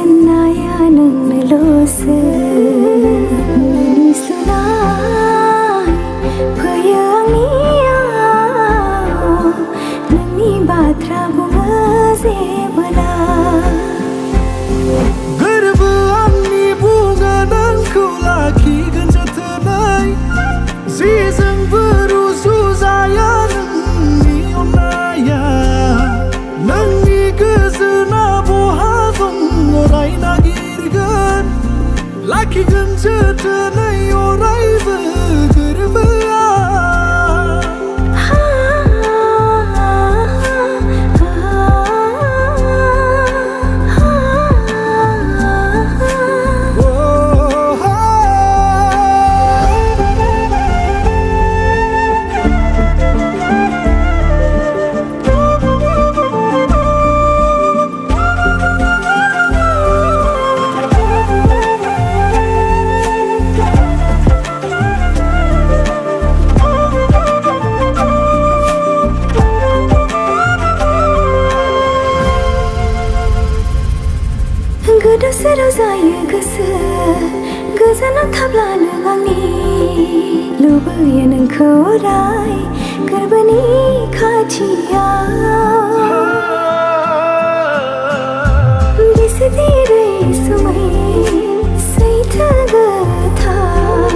गोजोननाया नोंनोल'सो नोंनि सुनाय फैयो आंनियाव नोंनि बाथ्रा बुङो जेबोला गोरबो आंनि बुङो नोंखौ लाखिगोन जोथोनै जेजोंबो रुजुजाया नोंनि अननाया नोंनि गोजोना बहा दं अराय नागिरगोन लाखिगोन जोथोनै अरायबो गोरबोआ गोदाव सोराव जायो गोसो गोजानाव थाब्ला नों आंनि लुबैयो नोंखौ अराय गोरबोनि खाथियाव बेसे रैसुमै सैथो गोथार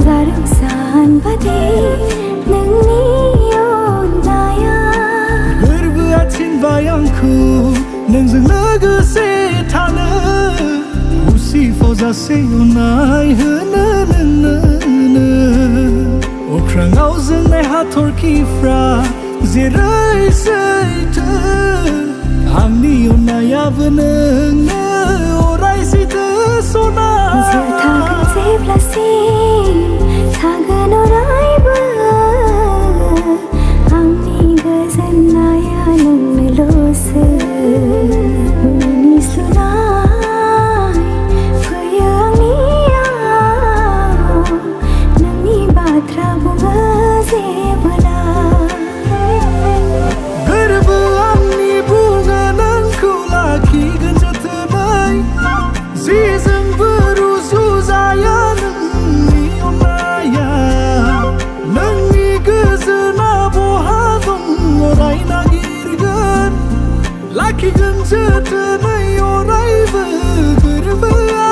जारौ सानबादि नोंनि अननाया गोरबोआ थिनबाय आंखौ नोंजों लोगोसे थानो उसिफाव जासे अननाय होनो नोंनो अख्राङाव जोंनाय हाथरखिफ्रा जेरै सैथो आंनि अननायाबो नोंनो अराय सैथो सना थागोन जेब्लासिम थागोन अरायबो आंनि गोजोननाया नोंनोल'सो नोंनि सुनाय फैयो आंनियाव नोंनि बाथ्रा बुङो जेबोला गोरबो आंनि बुङो नोंखौ लाखिगोन जोथोनै जेजोंबो रुजुजाया नोंनि अननाया नोंनि गोजोना बहा दं अराय नागिरगोन लाखिगोन जोथोनै अरायबो गोरबोआ